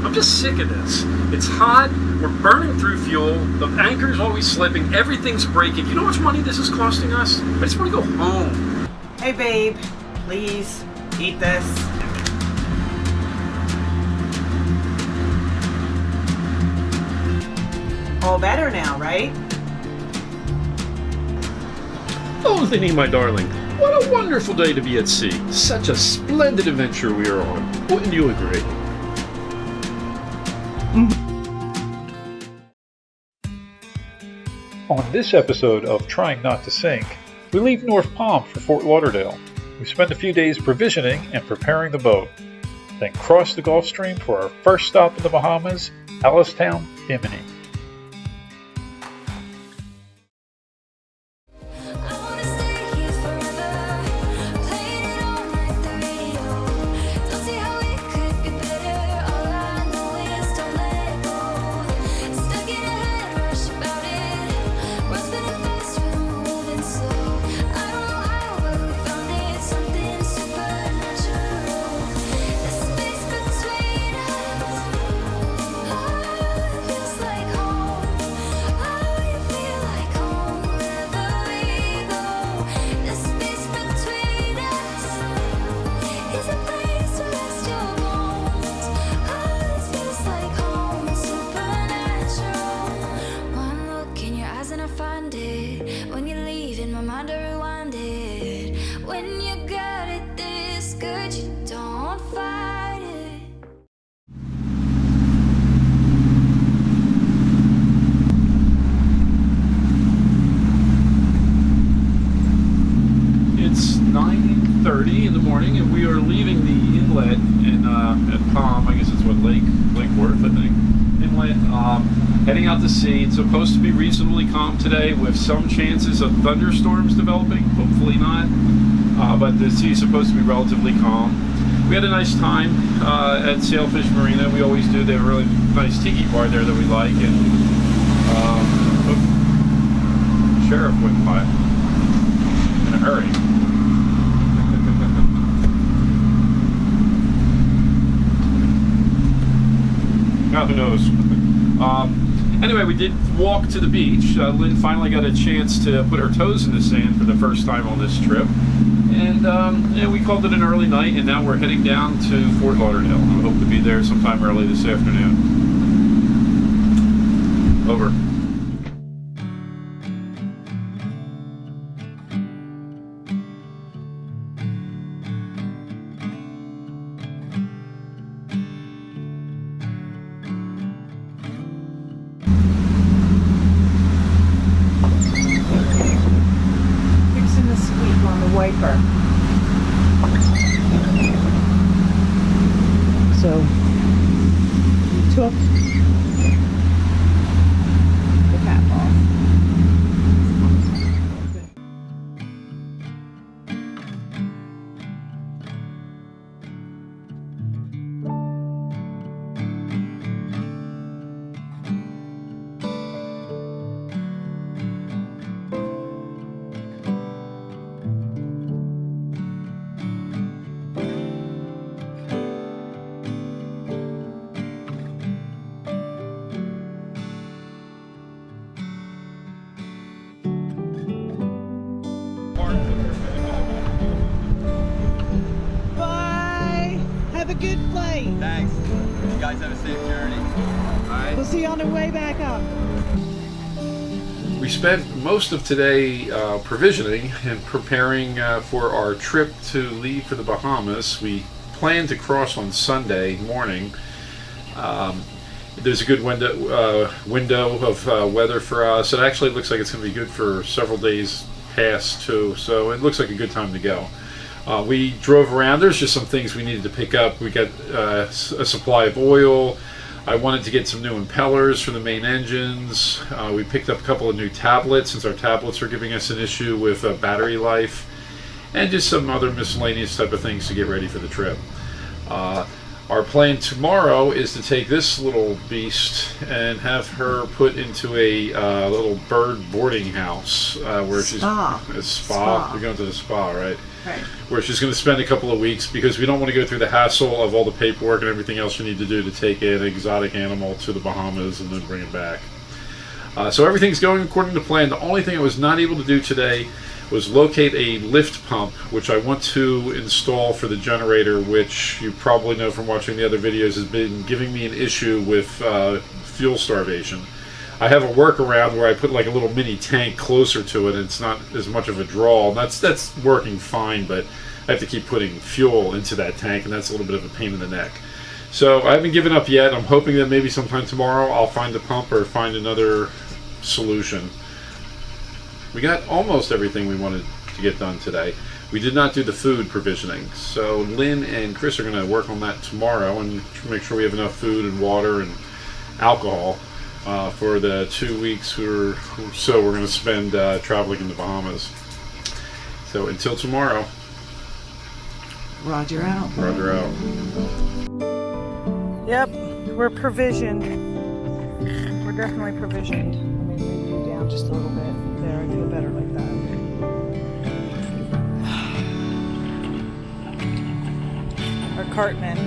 I'm just sick of this. It's hot, we're burning through fuel, the anchor's always slipping, everything's breaking. You know how much money this is costing us? I just want to go home. Hey babe, please, eat this. All better now, right? Oh, Linny, my darling, what a wonderful day to be at sea. Such a splendid adventure we are on. Wouldn't you agree? On this episode of Trying Not to Sink, we leave North Palm for Fort Lauderdale. We spend a few days provisioning and preparing the boat, then cross the Gulf Stream for our first stop in the Bahamas, Alicetown, Bimini. It's 9:30 in the morning, and we are leaving the inlet in at Palm. I guess it's what, Lake Worth, I think. Inlet. Heading out to sea. It's supposed to be reasonably calm today, with some chances of thunderstorms developing. Hopefully not. But the sea is supposed to be relatively calm. We had a nice time at Sailfish Marina. We always do. They have a really nice tiki bar there that we like. And sheriff went by in a hurry. Now who knows? Anyway, we did walk to the beach. Lynn finally got a chance to put her toes in the sand for the first time on this trip. And yeah, we called it an early night, and now we're heading down to Fort Lauderdale. I hope to be there sometime early this afternoon. Over. Wiper. So we took the cap off. Bye. Have a good flight. Thanks. You guys have a safe journey. All right. We'll see you on the way back up. We spent most of today provisioning and preparing for our trip to leave for the Bahamas. We plan to cross on Sunday morning. There's a good window of weather for us. It actually looks like it's going to be good for several days past too, so it looks like a good time to go. We drove around. There's just some things we needed to pick up. We got a supply of oil. I wanted to get some new impellers for the main engines. We picked up a couple of new tablets, since our tablets are giving us an issue with battery life, and just some other miscellaneous type of things to get ready for the trip. Our plan tomorrow is to take this little beast and have her put into a little bird boarding house where she's a spa. We're going to the spa, right? Right. where she's going to spend a couple of weeks because we don't want to go through the hassle of all the paperwork and everything else you need to do to take an exotic animal to the Bahamas and then bring it back. So everything's going according to plan. The only thing I was not able to do today was locate a lift pump, which I want to install for the generator, which you probably know from watching the other videos has been giving me an issue with fuel starvation. I have a workaround where I put like a little mini tank closer to it, and it's not as much of a draw. And that's working fine, but I have to keep putting fuel into that tank, and that's a little bit of a pain in the neck. So I haven't given up yet. I'm hoping that maybe sometime tomorrow I'll find a pump or find another solution. We got almost everything we wanted to get done today. We did not do the food provisioning, so Lynn and Chris are going to work on that tomorrow and make sure we have enough food and water and alcohol for the 2 weeks or so we're going to spend traveling in the Bahamas. So until tomorrow. Roger out. Roger out. Yep, we're provisioned. We're definitely provisioned. Let me bring you down just a little bit. There, I feel better like that. Our cartman.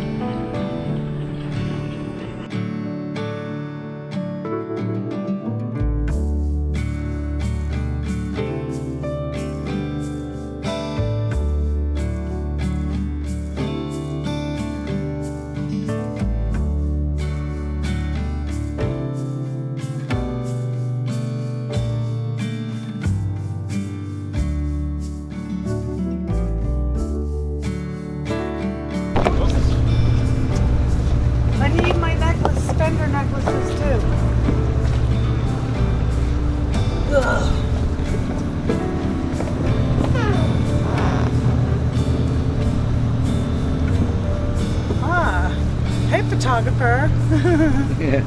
I need my necklace, spender necklaces too. Ugh. Ah, hey photographer. Yeah.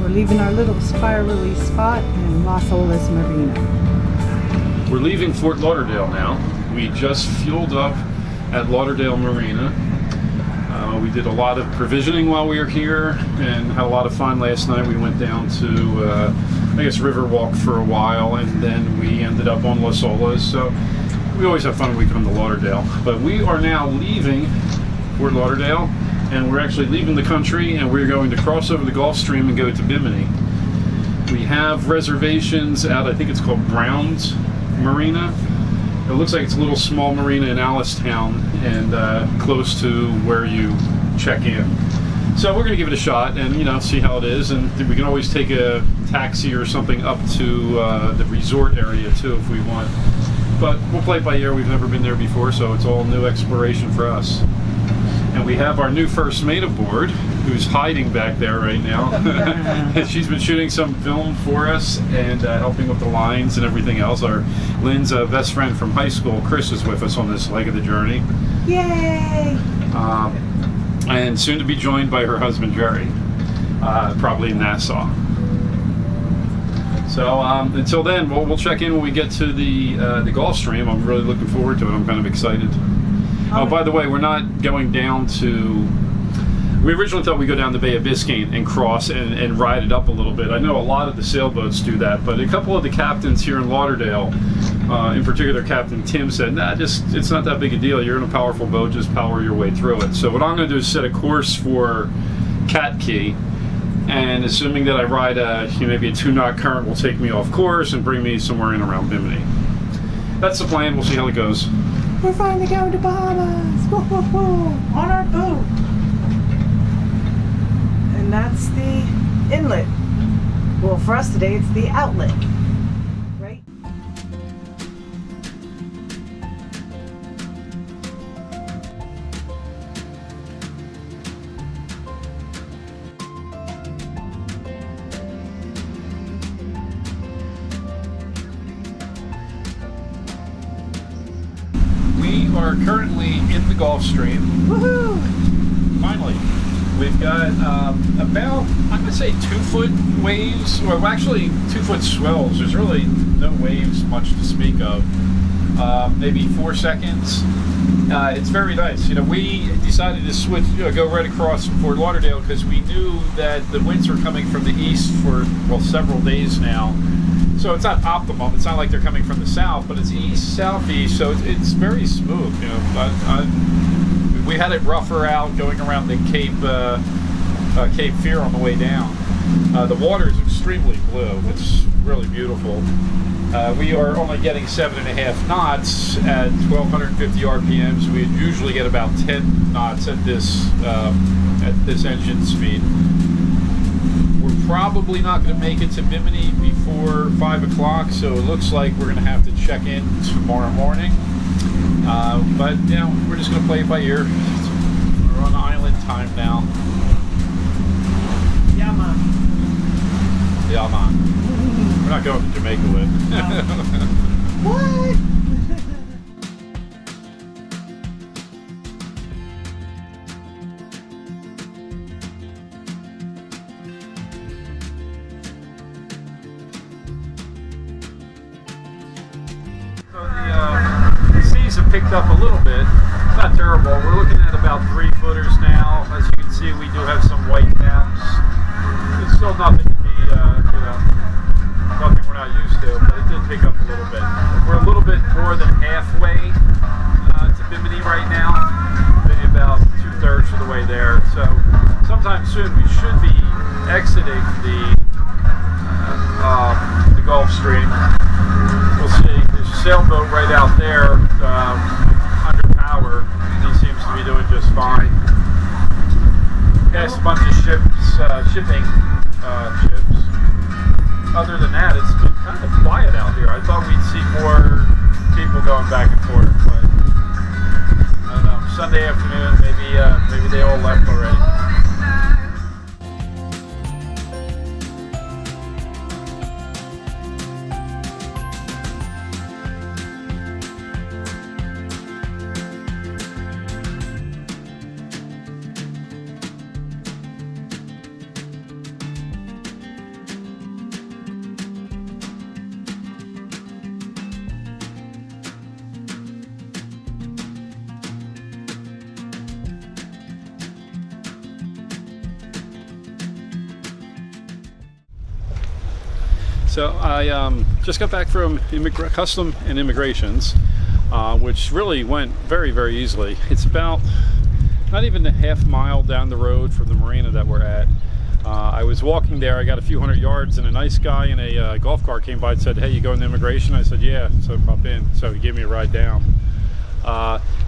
Leaving our little spirally spot in Las Olas Marina. We're leaving Fort Lauderdale now. We just fueled up at Lauderdale Marina. We did a lot of provisioning while we were here and had a lot of fun last night. We went down to, I guess, Riverwalk for a while, and then we ended up on Las Olas. So we always have fun when we come to Lauderdale. But we are now leaving Fort Lauderdale, and we're actually leaving the country, and we're going to cross over the Gulf Stream and go to Bimini. We have reservations at, I think it's called Brown's Marina. It looks like it's a little small marina in Alicetown and close to where you check in. So we're going to give it a shot and, you know, see how it is. And we can always take a taxi or something up to the resort area too if we want. But we'll play it by ear. We've never been there before, so it's all new exploration for us. And we have our new first mate aboard, who's hiding back there right now. She's been shooting some film for us and helping with the lines and everything else. Lynn's best friend from high school, Chris, is with us on this leg of the journey. Yay! And soon to be joined by her husband, Jerry, probably in Nassau. So until then, we'll check in when we get to the Gulf Stream. I'm really looking forward to it. I'm kind of excited. Oh, by the way, we're not going down to... We originally thought we'd go down the Bay of Biscayne and cross and ride it up a little bit. I know a lot of the sailboats do that, but a couple of the captains here in Lauderdale, in particular Captain Tim, said, nah, it's not that big a deal. You're in a powerful boat, just power your way through it. So what I'm going to do is set a course for Cat Key, and assuming that I ride maybe a 2-knot current will take me off course and bring me somewhere in around Bimini. That's the plan. We'll see how it goes. We're finally going to Bahamas! Woo, woo, woo. On our boat! And that's the inlet. Well, for us today, it's the outlet. Right? are currently in the Gulf Stream. Woohoo! Finally, we've got about, I'm going to say 2-foot waves, or actually 2-foot swells. There's really no waves much to speak of. Maybe 4 seconds. It's very nice. You know, we decided to switch, go right across from Fort Lauderdale because we knew that the winds were coming from the east for, well, several days now. So it's not optimum. It's not like they're coming from the south, but it's east, southeast, so it's very smooth. You know, we had it rougher out going around the Cape Fear on the way down. The water is extremely blue. It's really beautiful. We are only getting 7.5 knots at 1,250 RPMs. We usually get about 10 knots at this engine speed. We're probably not going to make it to Bimini before 5 o'clock, so it looks like we're going to have to check in tomorrow morning. But you know, we're just going to play it by ear. We're on island time now. Yeah, man. Yeah, man. We're not going to Jamaica with. What? So the seas have picked up a little bit. It's not terrible. We're looking at about 3-footers now. As you can see, we do have some white caps. It's still nothing to be, you know, nothing we're not used to, but it did pick up a little bit. We're a little bit more than halfway to Bimini right now, maybe about 2/3 of the way there. So sometime soon we should be exiting the Gulf Stream. We'll see. There's a sailboat right out there under power. He seems to be doing just fine. Passed a bunch of shipping ships. Other than that, it's been kind of quiet out here. I thought we'd see more people going back and forth, but I don't know. Sunday afternoon, maybe they all left already. So I just got back from Custom and Immigrations, which really went very, very easily. It's about not even a half mile down the road from the marina that we're at. I was walking there, I got a few hundred yards, and a nice guy in a golf cart came by and said, "Hey, you going to Immigration?" I said, "Yeah," so pop in. So he gave me a ride down.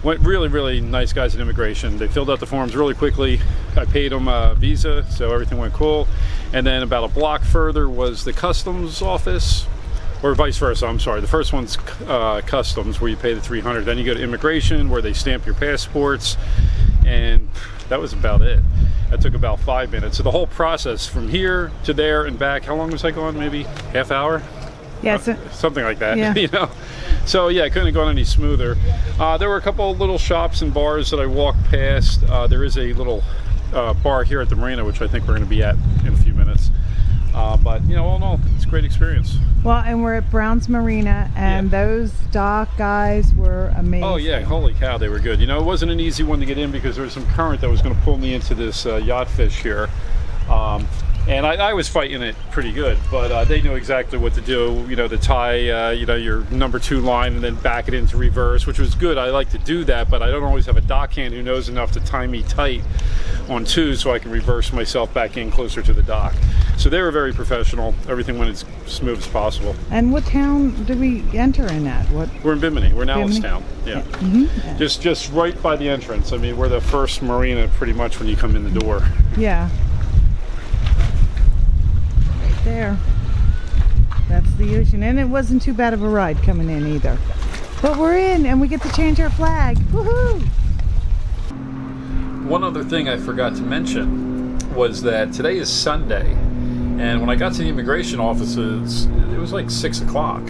Went really, really nice guys at Immigration. They filled out the forms really quickly. I paid them a visa, so everything went cool. And then about a block further was the Customs office, or vice versa, I'm sorry. The first one's Customs, where you pay the $300. Then you go to Immigration, where they stamp your passports, and that was about it. That took about 5 minutes. So the whole process from here to there and back, how long was I going? Maybe half hour? Yeah, something like that, yeah. You know. So yeah, it couldn't have gone any smoother. There were a couple of little shops and bars that I walked past. There is a little bar here at the marina, which I think we're going to be at in a few minutes. But you know, all in all, it's a great experience. Well, and we're at Brown's Marina, and those dock guys were amazing. Oh yeah, holy cow, they were good. You know, it wasn't an easy one to get in because there was some current that was going to pull me into this yacht fish here. And I was fighting it pretty good, but they knew exactly what to do, you know, to tie, you know, your number 2 line and then back it into reverse, which was good. I like to do that, but I don't always have a dockhand who knows enough to tie me tight on 2 so I can reverse myself back in closer to the dock. So they were very professional. Everything went as smooth as possible. And what town did we enter in at? What? We're in Bimini. We're in Bimini? Alicetown. Yeah. Mm-hmm. Just right by the entrance. I mean, we're the first marina pretty much when you come in the door. Yeah. There, that's the ocean, and it wasn't too bad of a ride coming in either. But we're in, and we get to change our flag. Woohoo! One other thing I forgot to mention was that today is Sunday, and when I got to the immigration offices, it was like 6 o'clock,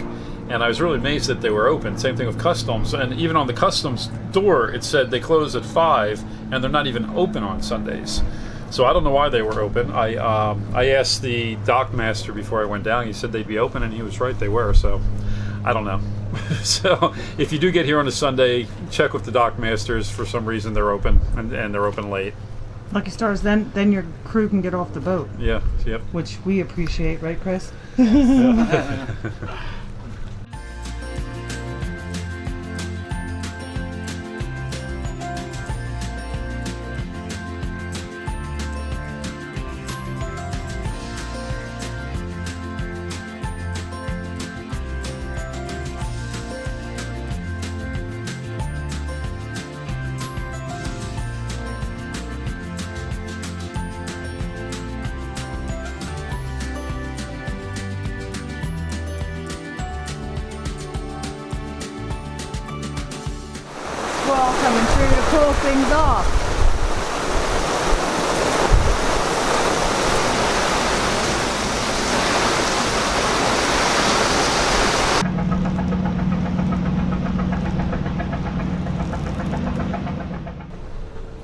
And I was really amazed that they were open. Same thing with customs, and even on the customs door, it said they close at 5, and they're not even open on Sundays. So I don't know why they were open. I asked the dock master before I went down. He said they'd be open, and he was right, they were. So I don't know. So if you do get here on a Sunday, check with the dock masters. For some reason, they're open, and they're open late. Lucky stars, then your crew can get off the boat. Yeah. Yep. Which we appreciate, right, Chris? Squall coming through to pull things off.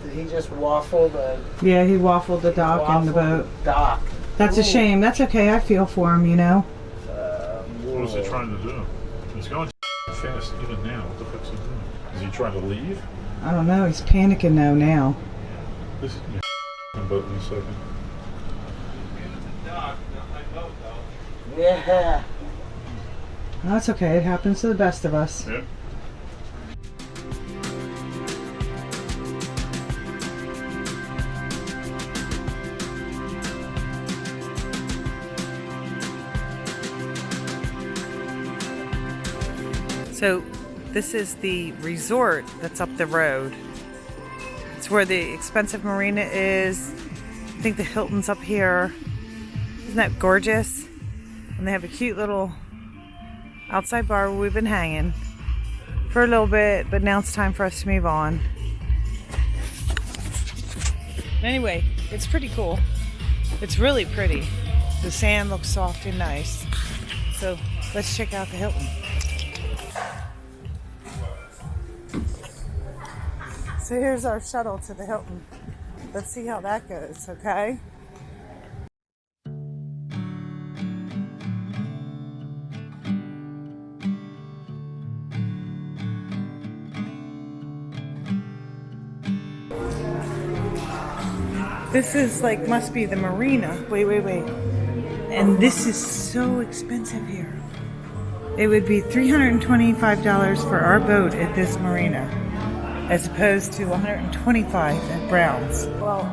Did he just waffle the Yeah, he waffled the dock and the boat. dock? That's a shame. That's okay. I feel for him, you know. What was he trying to do? He's going fast even now. What the fuck's he doing? Is he trying to leave? I don't know. He's panicking though now. This is your boat in a second. Yeah. That's okay. It happens to the best of us. Yeah. So this is the resort that's up the road. It's where the expensive marina is. I think the Hilton's up here. Isn't that gorgeous? And they have a cute little outside bar where we've been hanging for a little bit, but now it's time for us to move on. Anyway, it's pretty cool. It's really pretty. The sand looks soft and nice. So let's check out the Hilton. So here's our shuttle to the Hilton. Let's see how that goes, okay? This is like, must be the marina. Wait. And this is so expensive here. It would be $325 for our boat at this marina, as opposed to $125 at Brown's. Well,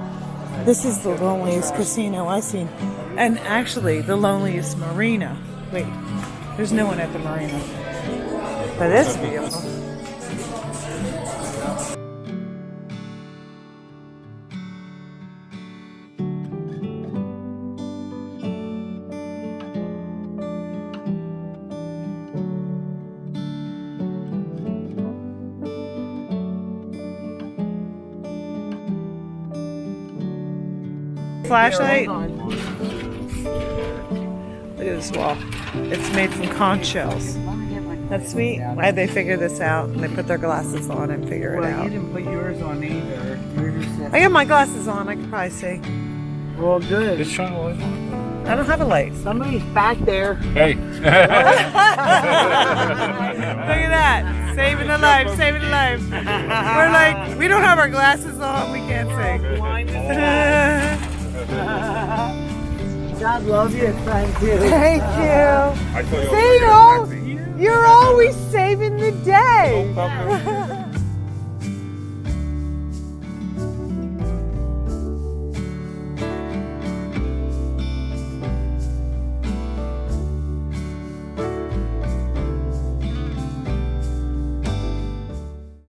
this is the loneliest casino I've seen. And actually, the loneliest marina. Wait, there's no one at the marina. But it's beautiful. Flashlight. Look at this wall. It's made from conch shells. That's sweet. Why'd they figure this out? And they put their glasses on and figure it Well, out. you didn't put yours on either. You're just I got my glasses on. I can probably see. well, good. Just trying to light on. I don't have a light. Somebody's back there. Hey. Look at that. Saving a life. Saving a life. We're like, we don't have our glasses on. We can't see. God love you. Thank you. Thank you. I tell you See, you're always saving the day.